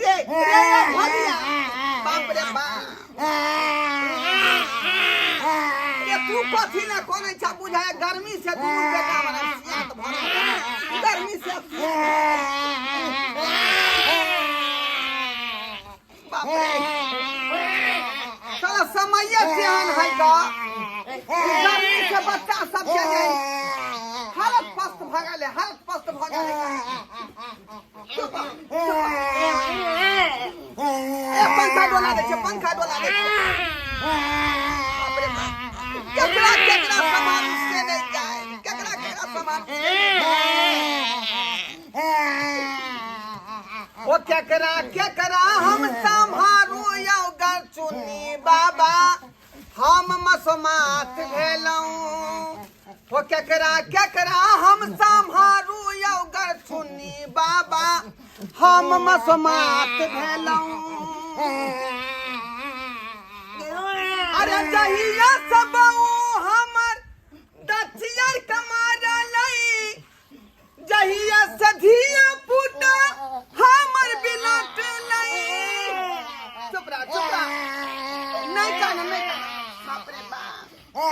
रे भगिया बाप रे बाप ये तू कथी ना कोने छा बुझाए गर्मी से तू बेटा वाला सियात भरा गर्मी से बाप रे साला समय सेहन है का गर्मी से बच्चा सब के जाए हालत पस्त भगाले पंखा डोला दे केकरा सामान से नहीं जाए केकरा सामान वो केकरा हम संभारू यौ गर चुनी बाबा हम मसमात भेलऊं वो केकरा हम संभारू यौ गर चुनी बाबा हम मसमात भेलऊं अरे जहिया सबऊ हमर दथिया कमारा लई जहिया सधिया पुटा हमर बिलट लई चुप रह नहीं कान बाप रे बाप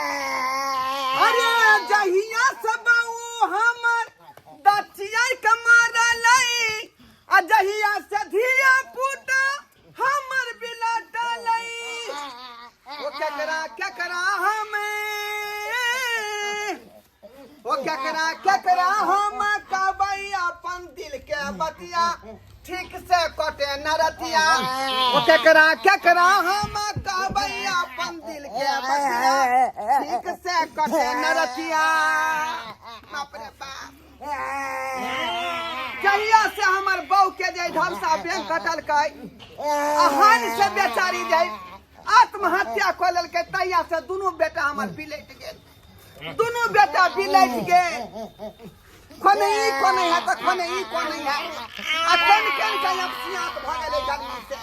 अरे जहिया सबऊ हमर दथिया कमारा लई आ जहिया सधिया पुटा हमर बिलट लई वो केकरा हमें वो केकरा हम कहबै अपन दिल के बतिया ठीक से कटे नरतिया वो केकरा हम कहबै अपन दिल के बतिया ठीक से कटे नरतिया बाप रे बाप कहिया से हमर बहू के जे धरसा बैंक कटल कै अहान से बेचारी जाय आत्महत्या कर ललकै तहिया से दुनू बेटा हमर बिलट गेल कोने है तो कोने है आ कन का सियात भ गेलै गर्मी से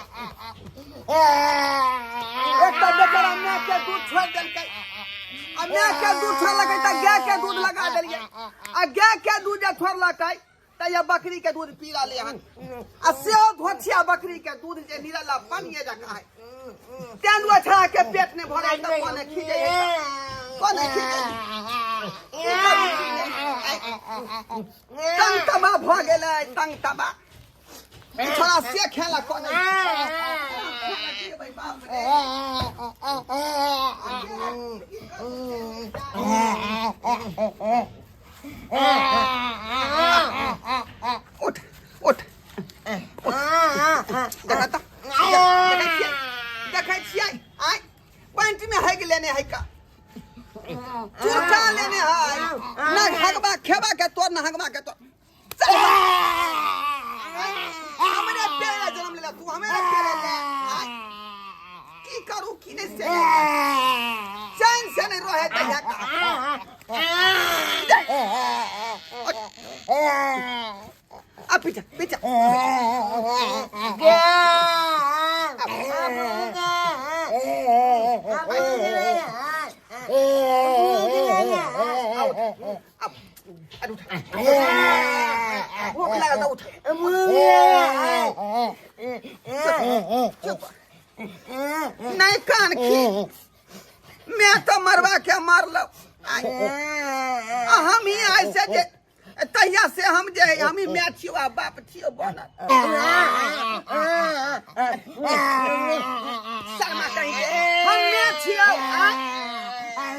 एक तो बेचारा मां के दूध छोड़ देलकै आ मां के दूध छोड़लकै त गाय के दूध लगा देलियै आ गाय के दूध जे छोड़लकै त या बकरी के दूध पी रहलै हन आ सेहो धोछिया बकरी के दूध जे निरला पानिए जका है तेंदुआ छड़ा के पेट ने भरे त कोने खीजे तंग तबा भ गेलै छोड़ा से खेला कोने उठ देखै छियै आइ पैंट में हैग लेने है का चूका लेने है ना हगबा खेबा के तोर ना हगबा के तोर हमरे पेड़ जन्म लेला तू हमें पेड़ ले की करू की नहीं से चैन से नहीं रहे तहिया का अब पीछा नहीं कान की मैं तो मरवा के मार लो हम ही ऐसे जे तहिया से हम जे हम ही मैं छियो बाप छियो बनल शर्मा कहीं हम मैं छियो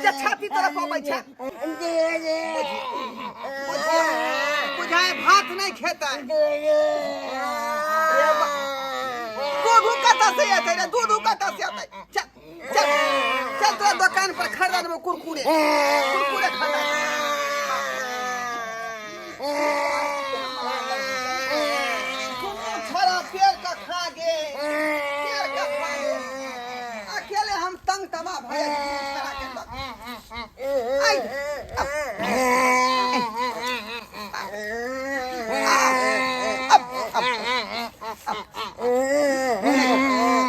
जे छाती तरफ अबै छै बुझाए भात नहीं खेता दूध कता से आते रे दूध कता से आते चल तो दुकान पर खरीद में कुरकुरे खाता छोरा पेड़ का खा गे अकेले हम तंग तबाह भए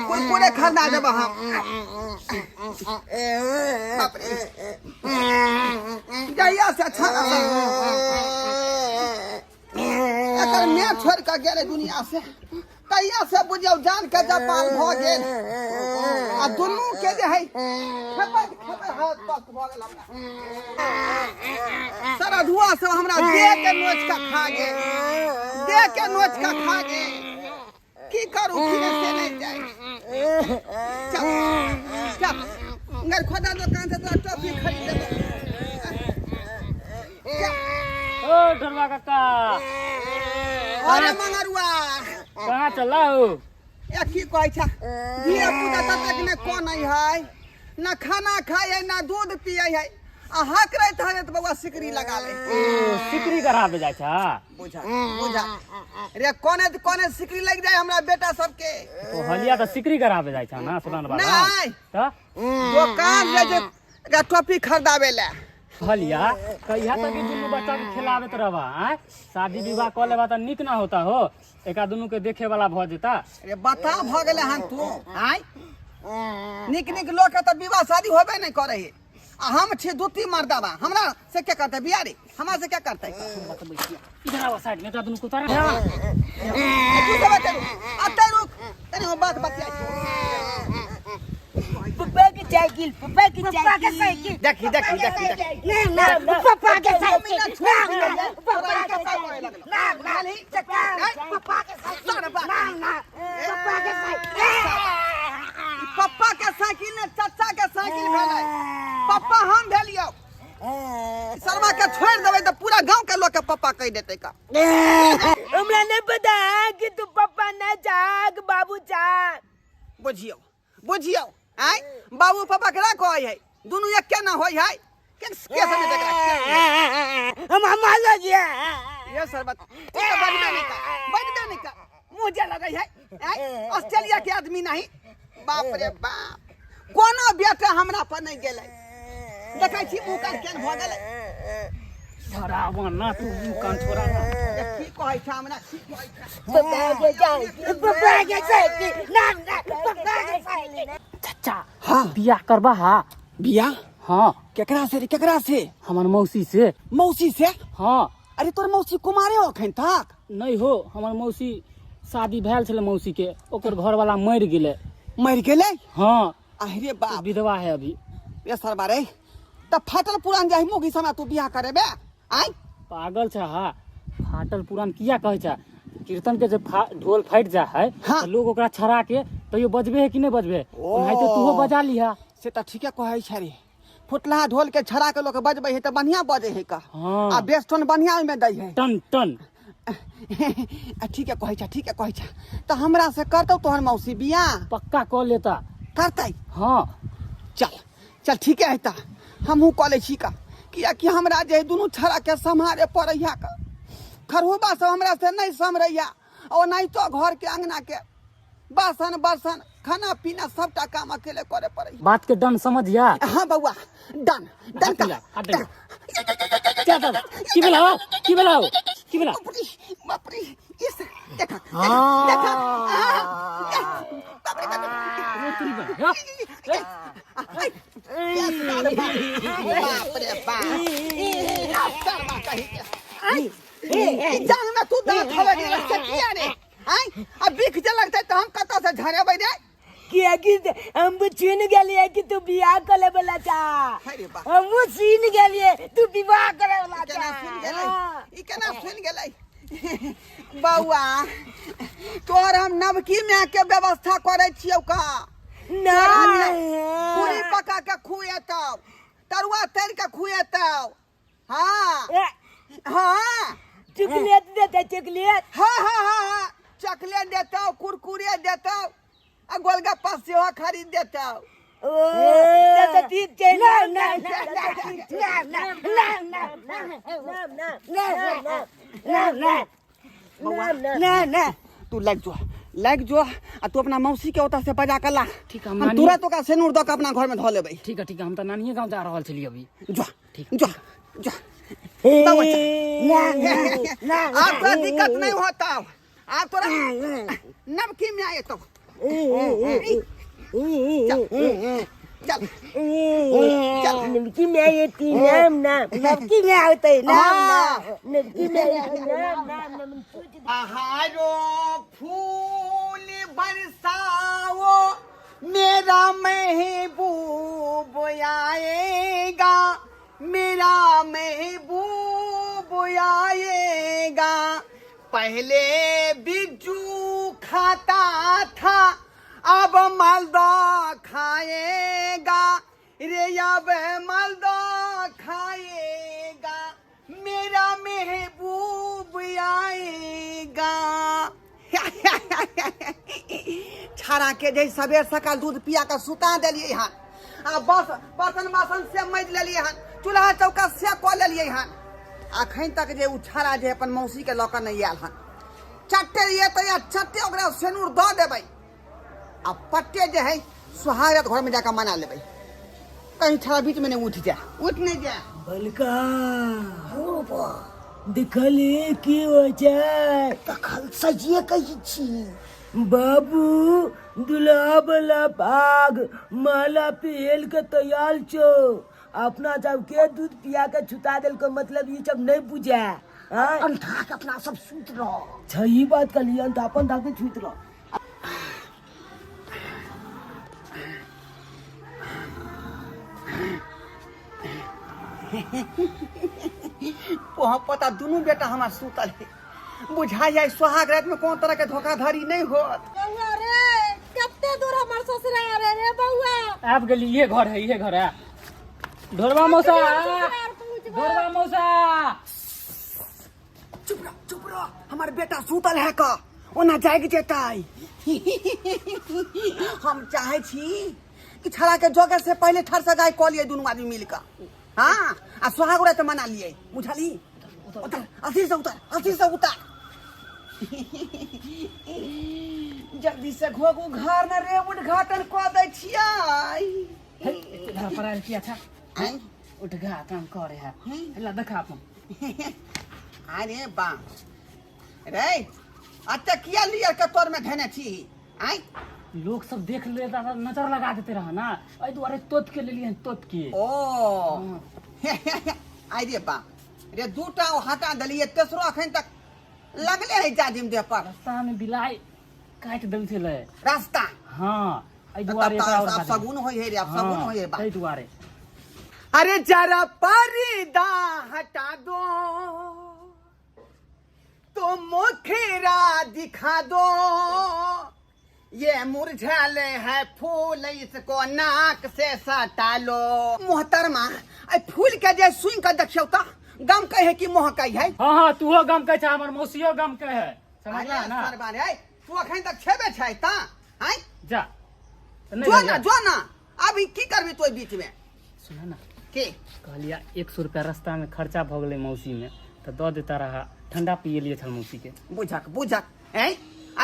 कुरकुरे खरीदा देब हम जहिया से अच्छा जकर मैं छोड़ के गेले दुनिया से तैया से बुझियो जान के जापान भ गेल आ दुनू के जे है खपत हाथ पक भ गेल हमरा सारा धुआ से हमरा दे के नोच का खा गे दे के नोच का खा गे की करू फिर से नहीं जाए चल चल नगर खोदा दुकान से तो टॉफी खरीद ले ओ ढोलवा काका अरे मंगरुआ कहाँ चला हो या की कहै छ धीरे पूजा तक ने कोन नहीं है ना खाना खाए है ना दूध पिए है आ हक रहत है त बउआ सिकरी लगा ले सिकरी कराबे जाय छा बुझा बुझा रे कोने सिकरी लग जाए हमरा बेटा सबके तो हलिया तो सिकरी कराबे जाय छा ना सुनान बाबा नहीं त दुकान ले जे टॉफी खरीदावे ले हलिया कहिया तक दुनू बच्चा के खिलावे त रहबा हैं शादी विवाह क लेबा त निक ना होता हो एका दुनू के देखे वाला भ जेता रे बता भ गेले हन तू आय निक निक लोग के त विवाह शादी होबे नहीं करे है आ हम छी दूती मर्दावा हमरा से क्या करते बियारी हमरा से क्या करते इधर आवा साइड में त दुनू को उतार तू सब चल अते रुक तने हम बात बतिया पापा की साइकिल देखी ना पापा के साइकिल पापा के साइकिल पापा के साइकिल ने चाचा के साइकिल भेलै पापा हम भेलियो सरवा के छोड़ देबै त पूरा गांव के लोग के पापा कह देतै का हमरा नहीं पता कि तू पापा ना जाग बाबू जाग बुझियो बुझियो आय बाबू पापा केरा कहै है दुनू एक केना होय है के समय तक हम मान लिया ये सरबत तू तो बढ़बे नहीं का मुझे लगे है ऑस्ट्रेलिया के आदमी नहीं बाप रे बाप कोनो बेटा हमरा पर नहीं गेलै देखै छी मुंह कान केन भ गेलै धरावा ना तू कान छोड़ा ना की कहै छ हमरा की कहै छ पापा के साइकिल ना पापा के साइकिल चाचा हां बियाह करबा हा बिया हां केकरा से हमर मौसी से हां अरे तोर मौसी कुमारे हो अखन तक नहीं हो हमर मौसी शादी भेल छले मौसी के ओकर घर वाला मर गेले हां अरे बाप विधवा है अभी ये सरबा रे त फाटल पुरान जाहि मोगी समय तू बियाह करेबे आय पागल छ हा फाटल पुरान किया कहै छ कीर्तन के जब ढोल फाट जा है हाँ। तो लोग ओकरा छड़ा के तइयो बजबे है कि नहीं बजबे नहीं तो तूहो बजा लिहा से त ठीके कहै छ रे फुटला ढोल के छड़ा के लोग बजबै है त बढ़िया बजे है का हाँ। आ बेस्टन बढ़िया में दै है टन टन ठीके कहै छ त हमरा से करतौ तोहर मौसी बियाह पक्का क लेता करतै हाँ चल ठीके है त हमहू क लै छी का किया कि हमरा जे दुनू छड़ा के सम्हारे पड़ैया का खरहुबा सब हमरा से नहीं समरैया और नहीं तो घर के अंगना के बासन बर्तन खाना पीना सबटा काम अकेले करे पड़ैया बात के डन समझिया हाँ बउआ डन क्या दादा की बेला बाप रे इस देखा बाप रे बाप जान में तू दांत हवे गेल से किया रे हैं अब बिख जे लगतै त हम कत से झरेबै रे किया कि हम छीन गेलिए कि तू बियाह करे वाला था अरे बाप हम छीन गेलिए तू विवाह करे वाला केना था सुन गेलै ई केना सुन गेलै बउआ तोर हम नवकी में के व्यवस्था करे छियौ का नहीं पूरी पका के खुएतौ तरुआ तैर के खुएतौ हाँ हाँ चॉकलेट देते चॉकलेट हाँ चॉकलेट देतौ कुरकुरे देतौ आ गोलगप्पा सेहो खरीद देतौ तो ठीक है ना तू लग जो आ तू अपना मौसी के ओता से बजा के ला ठीक हम तुरंत ओका सेनुर द के अपना घर में ध लेबै ठीक है हम त नानिये गांव जा रहल छलिए अभी जो आप तो दिक्कत नहीं होता आप तोरा नमकी में आए तो चल नमकी में ये तीन नाम नाम नमकी में होते हैं नाम नाम नमकी में नाम नाम नमकी आहारो फूल बरसाओ मेरा महबूब आएगा मेरा महबूब आएगा पहले बिज्जू खाता था अब मालदा खाएगा रे अब मालदा खाएगा मेरा महबूब आएगा छाड़ा के जे सवेर सकाल दूध पिया के सुता देलिए हन आ बस बर्तन बासन से मज लेलिए हन चूल्हा चौका से कऽ लेलिए हन अखन तक जे उ छाड़ा जे अपन मौसी के लऽ कऽ नहीं आयल हन चट्टे ये तो या चट्टे ओकरा सेनुर दऽ देबै आ पट्टे जे है सुहागरात घर में जाकर मना लेबै कहीं छाड़ा बीच में नहीं उठ नहीं जाए बलका देखले की वजह तखल सजिए कही छी बाबू दुल्हा वाला भाग माला पहल के तैयार छो अपना जब के दूध पिया के छुटा दिल को मतलब ये सब नहीं बुझा अंधा के अपना सब सूत रहो सही बात कर लिया तो अपन धाके छूट रहो वहाँ पता दोनों बेटा हमार सूतल है बुझा जाए सुहाग रात में कौन तरह के धोखाधड़ी नहीं होत बउआ रे कत्ते दूर हमर ससुराल रे बउआ आप गेली ये घर है ढोरवा मौसा ढोरवा मौसा चुप रहो हमार बेटा सूतल है का ओना जाग जेताई हम चाहे छी कि छड़ा के जोगे से पहले ठर से गाय कऽ लिए दोनों आदमी मिलकर हाँ आ सुहाग रात मना लिए बुझली उतर अथी से उतर जल्दी से घोगू घर न रे उद्घाटन कऽ दै छियै पराल किया था उद्घाटन करे है ला देखा अपन अरे बा रे अत्ते किया लिया के तोर में धने छी आई लोग सब देख ले नजर लगा देते रहा ना अई दुआरे तोत के लिए तोत के ओ आई रे बा रे दूटा हटा दलिए तेसरो अखन तक लगले है जाजिम देह पर रास्ता में बिलाई काट देल छले रास्ता हां अई दुआरे एकरा और सगुन होई है रे अब सगुन होई है बा अई दुआरे अरे जरा पर्दा हटा दो तो मुखरा दिखा दो ये मुरझाले है फूल इसको नाक से सटा लो मोहतरमा आई फूल के जे सुई के देखियो त गम कहे कि महकाई है हां तूहो गम कहे छ हमर मौसियो गम कहे समझला ना सरबार है तू अखन तक छेबे छै ता आई जा जो ना अभी की करबी तोय बीच में सुना ना के कहलिया 100 रुपया रास्ता में खर्चा भ गेलै मौसी में त द देता रहा ठंडा पिए लिए छल मौसी के बुझक हैं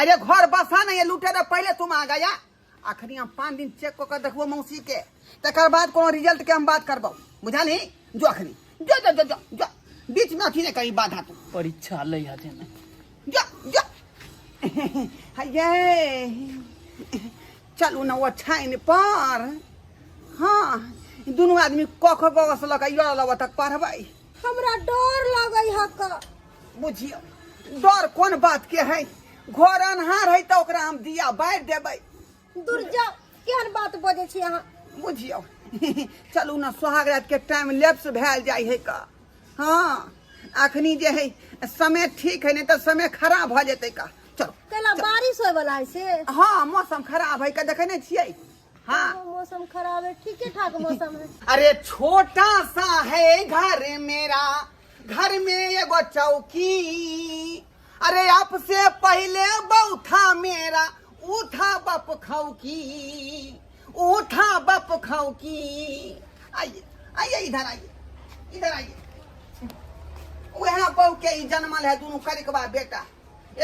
अरे घर बसा नहीं लूटे रे पहले तुम आ गया अखनी हम 5 दिन चेक कर देखबो मौसी के तकर बाद कोनो रिजल्ट के हम बात करबो बुझाली जो अखनी जो बीच में अथी ने कहीं बाधा तू परीक्षा ले आते ना जो ये चलू ना वो छाइन पर हाँ दोनों आदमी कख गस लगा यो लवा तक पढ़बै हमरा डर लगै हक बुझियो डर कोन बात के है घर अन्हार है तो ओकरा हम दिया बार देबै दूर जाओ केहन बात बजे छी अहाँ बुझियो चलू ना सुहागरात के टाइम लैप्स भेल जाय है का हाँ अखनी जे है समय ठीक है नहीं तो समय खराब भ जेतै का चलो कला बारिश होय वाला है से हाँ मौसम खराब है का देखे नहीं छियै हाँ मौसम खराब है ठीक ठाक मौसम है अरे छोटा सा है घर मेरा घर में एगो चौकी अरे आपसे पहले बौथा मेरा उठा बप खौकी उठा बप खौकी आइए इधर आइए वहाँ बहू के ही जन्मल है दोनों करिकबा बेटा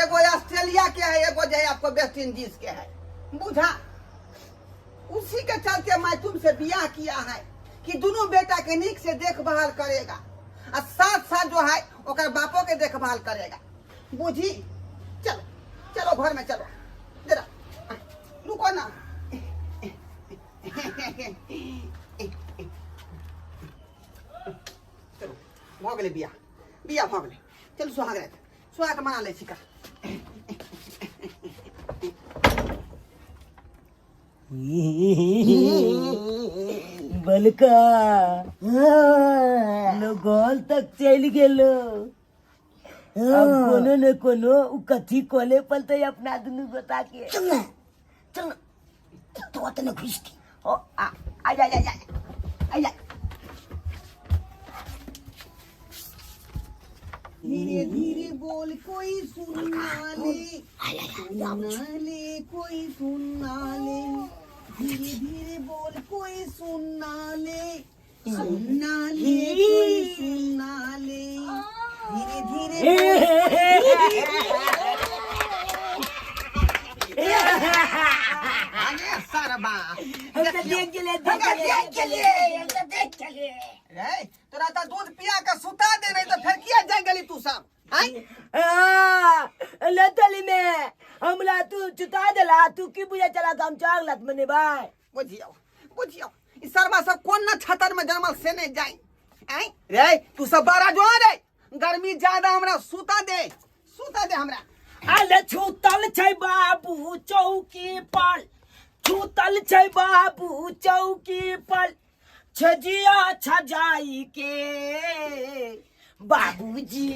एगो ऑस्ट्रेलिया के है एगो जो है आपको वेस्ट इंडीज के है बुझा उसी के चलते मैं तुमसे बियाह किया है कि दोनों बेटा के नीक से देखभाल करेगा और साथ साथ जो है ओकर बापों के देखभाल करेगा बुझी चलो घर में चलो जरा रुको ना चलो भ गेलै बिया बिया भ गेलै चल सुहाग रात सुहाग मना लै छी का बलका लगल तक चल गेलो अब कोनो न कोनो उ कथी कोले पलते अपना दुनु बता के चल ना तो तने घुसकी ओ आ जा धीरे धीरे बोल कोई सुनना ले कोई सुनना ले धीरे धीरे बोल कोई सुनना ले कोई सुनना ले धीरे अरे सरबा देख चले रे तोरा तो दूध पिया के सुता दे नहीं तो फिर किया जाए गली तू सब लतली में हमला तू चुता देला तू की बुझे चला हम चाग लत मने भाई बुझियो इस सरबा सब कौन ना छतर में जन्मल से नहीं जाए आई रे तू सब बारा जो रे गर्मी ज्यादा हमरा सुता दे हमरा अले छूतल छै बाबू चौकी पर छूतल छै बाबू चौकी पर छजिया छजाई के बाबूजी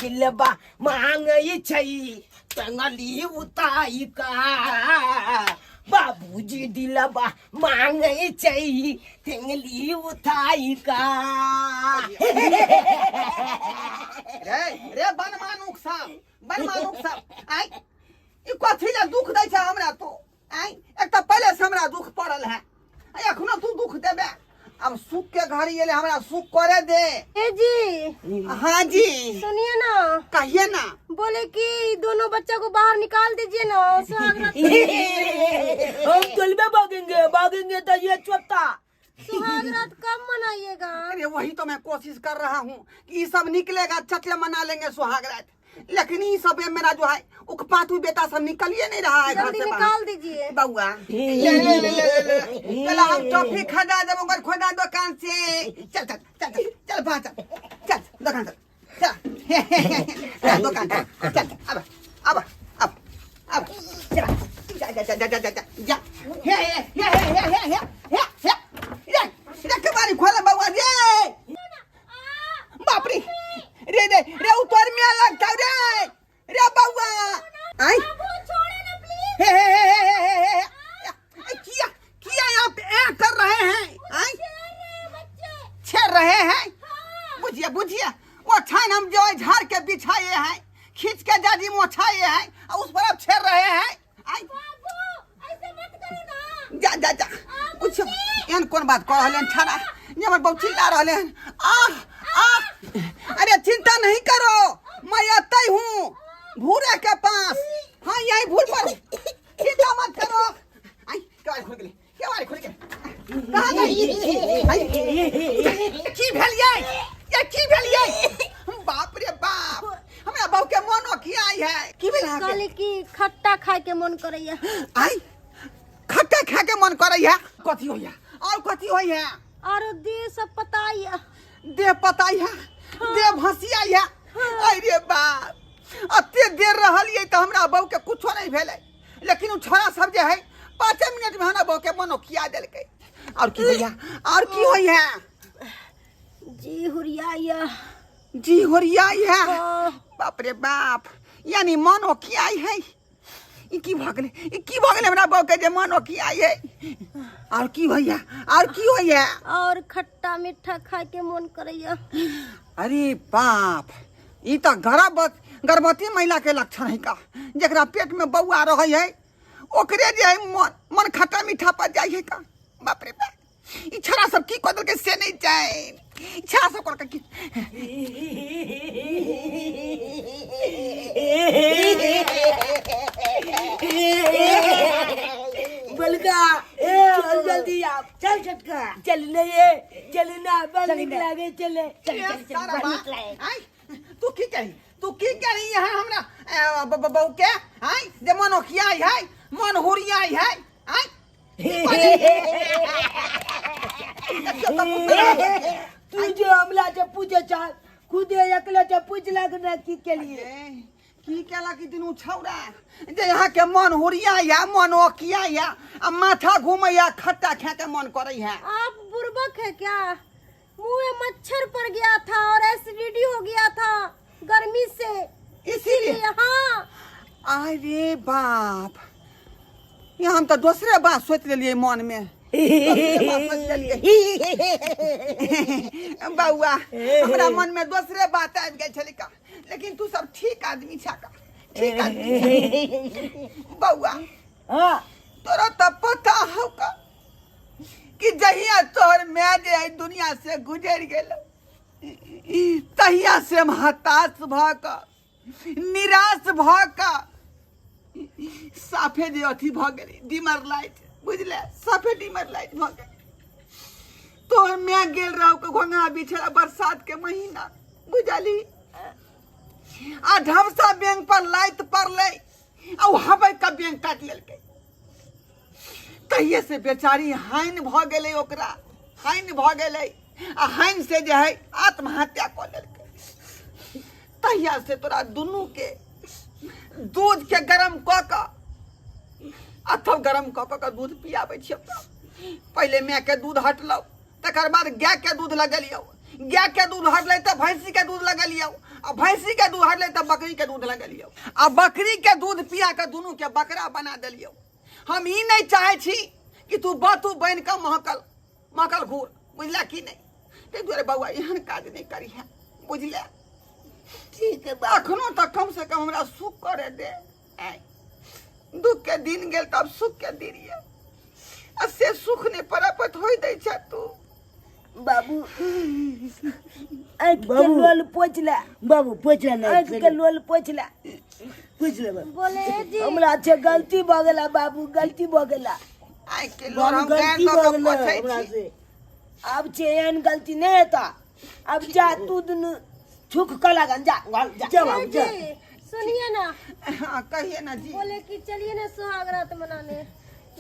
दिलबा मांगई छै टंगली उताई का बाबूजी दिलबा मांगई छै टंगली उताई का रे बनमानुक सब आई ई कथी ले दुख दै छै हमरा तो आई एक तो पहले से हमरा दुख पड़ल है एखनो तू दुख देबे अब सुख के घड़ी एले हमरा सुख करे दे ए जी हाँ जी सुनिए ना कहिए ना बोले कि दोनों बच्चों को बाहर निकाल दीजिए ना सुहाग रात हम चलबे भागेंगे तो ये चोता सुहाग रात कब मनाइएगा? अरे वही तो मैं कोशिश कर रहा हूँ कि ये सब निकलेगा चटले मना लेंगे सुहाग रात लेकिन ये सब मेरा जो है उकपातू बेटा सब निकलिए नहीं रहा है घर जल्दी से निकाल दीजिए बउआ चलो हम टॉफी खरीदा देबो कर खोदा दुकान से चल बाहर चल दुकान चल दुकान चल अब जा हे कबारी खोला बउआ रे बाप रे उतर में लगता रे बउआ आई किया यहाँ पे कर रहे हैं छेड़ रहे हैं बुझिए वो छान हम जो है झाड़ के बिछाए हैं खींच के जाजी मोछाए हैं और उस पर आप छेड़ रहे हैं जा कुछ एन कौन बात कह रहे हैं छाड़ा ये हमारे बहुत चिल्ला रहे हैं अरे चिंता नहीं करो मैं आता ही हूँ भूरे के पास हाँ यही भूल पर चिंता मत करो आई केवाड़ी खुल गए कहाँ गई की भेलिए बाप रे बाप हमरा बहू के मन की आई है की भेला कहली कि खट्टा खाए के मन करैया आई खट्टा खा के मन करैया कथी होइया और कथी होइया और देह सब पताइया देह पताइया देह भसिया अरे बाप अते देर रहलिए तो हमरा बहू के कुछो नहीं भेले लेकिन उ छोरा सब जे है 5 मिनट में हमरा बहू के मनो खिया देलकै और की होइया जी हुरियाइया बाप रे बाप यानी मनो खियाई है ई की भगले हमरा बहू के जे मनो खियाई है और की होइया और खट्टा मीठा खाए के मन करैया अरे बाप ई तो गर्भवती महिला के लक्षण है का जकरा पेट में बौआ रहे है ओकरे जे है मन खट्टा मीठा पर जाय है का बाप रे बाप ई छरा सब की कदल के से नहीं जाए छरा सब कर के बलका जल्दी आप चल छटका चलना बल निकला गए चले चल तू की कही यहाँ हमरा बहू के हाय जे मनो किया है मन हुरिया है आय तू जो हमला से पूछे चाह खुद अकेले से पूछ लग ना की के लिए की केला की दिनू छौड़ा जे यहाँ के मन हुरिया या मन ओकिया या आ माथा घूमे या खट्टा खा के मन करे है। आप बुर्बक है क्या? मुंह में मच्छर पड़ गया था और एसिडिटी हो गया था गर्मी से, इसीलिए हाँ। अरे बाप ये हम तो दूसरे बात सोच लिए मन में बउआ हमरा मन में दूसरे बात आबि गई छली का, लेकिन तू सब ठीक आदमी छा का, ठीक आदमी बउआ। हाँ तोरा तो पता हो का कि जहिया तोहर मैं जे है दुनिया से गुजर गेल तहिया से हम हताश भ क निराश भ क साफे जे अथी भ गेली डिमर लाइट बुझले साफे डिमर लाइट भ गेली। तोहर मैं गेल रहू के घोंघा बिछड़ा बरसात के महीना बुझली आ ढबसा बैंक पर लाइट पड़ले आ हवा का बैंक काट लेलकै तहिए से बेचारी हानि भ गेलै ओकरा हानि भ गेलै आ हानि से जे है आत्महत्या क लेलकै। तहिया से तोरा दुनू के दूध के गरम क क अथव गरम क क दूध पियाबै छियै। पहले माय के दूध हटलौ तकर बाद गाय के दूध लगलियौ, गाय के दूध हटलै त भैंसी के दूध लगलियौ आ भैंसी के दूध हटलै त बकरी के दूध लगलियौ आ बकरी के दूध पिया के दुनू के बकरा बना देलियौ। हम ई नहीं चाहे छी कि तू बातू बन के महकल घूर बुझला कि नहीं। ते दुआरे बउआ एहन काज नहीं करी है बुझले। ठीक है अखनो तक कम से कम हमरा सुख करे दे। दुख के दिन गेल तब सुख के दिन ये आ से सुख ने प्राप्त होई दै छ तू बाबू आज के लोल पोछला बाबू पोछला नहीं आज के लोल पोछला पोछला बाबू बोले जी हमरा से गलती भ गेला बाबू गलती भ गेला आई के लोर हम गैर तो पोछै छी। अब चेन गलती नहीं होता अब जा तू दुनु छुक कला जा जा बाबू जा जी सुनिए ना, हाँ कहिए ना जी। बोले कि चलिए ना सुहाग रात मनाने।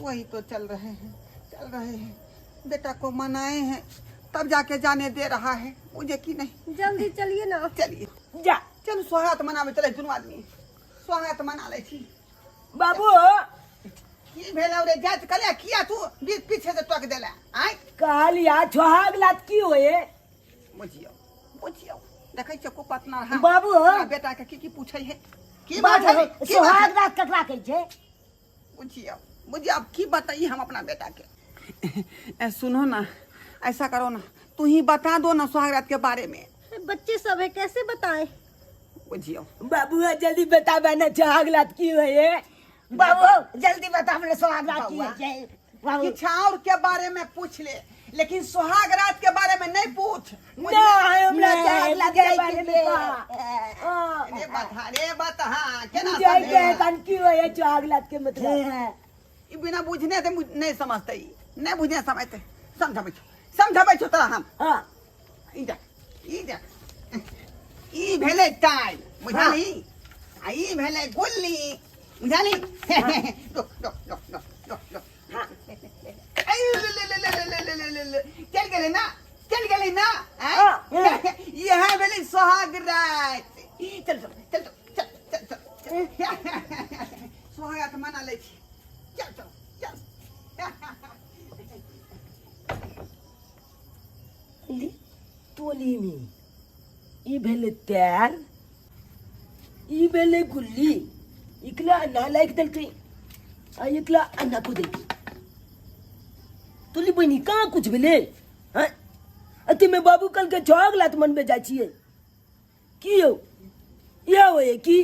वही तो चल रहे हैं बेटा को मनाए हैं तब जाके जाने दे रहा है मुझे कि नहीं। जल्दी चलिए ना। चलिए जा चल सुहागत मनावे चले दुनू आदमी सुहागत मना ले छी। बाबू की भेला रे जात कले किया तू बीच पीछे से टक देला आय कहलिया छुहाग लात की होए बुझियो देखै छ को पतना हां बाबू बेटा के की पूछै है की बात बाबू है छुहाग लात ककरा कहै छै बुझियो अब की बताइए हम अपना बेटा के। सुनो ना ऐसा करो ना तू ही बता दो ना सुहागरात के बारे में। बच्चे सब है कैसे बताएं? बुझियो बाबू जल्दी बता बना छुहाग लात की होए बाबू जल्दी बता हमने छुहाग लात की है बाबू किछाउर के बारे में पूछ ले लेकिन सुहाग रात के बारे में नहीं पूछ। ना हमरा छुहाग लात के बारे में रे बता केना जय के कन की होए छुहाग लात के मतलब ई बिना बुझने से नहीं समझते नहीं बुझने समझते समझाबै छो तोरा हम। हां ई भेले टाइम बुझली आ ई भेले गुल्ली बुझली। चल गेले ना यह भेले सुहाग रात। चल सुहागत मना ले छी चल टोली में ई भेले तैर ई भेले गुल्ली इकला अन्ना लाइक दलकै आ इकला अन्ना को दलकै टोली बनी कहाँ कुछ भेले हैं अति में बाबू कल के छुहाग लात मन में जा छिए की हो या होए की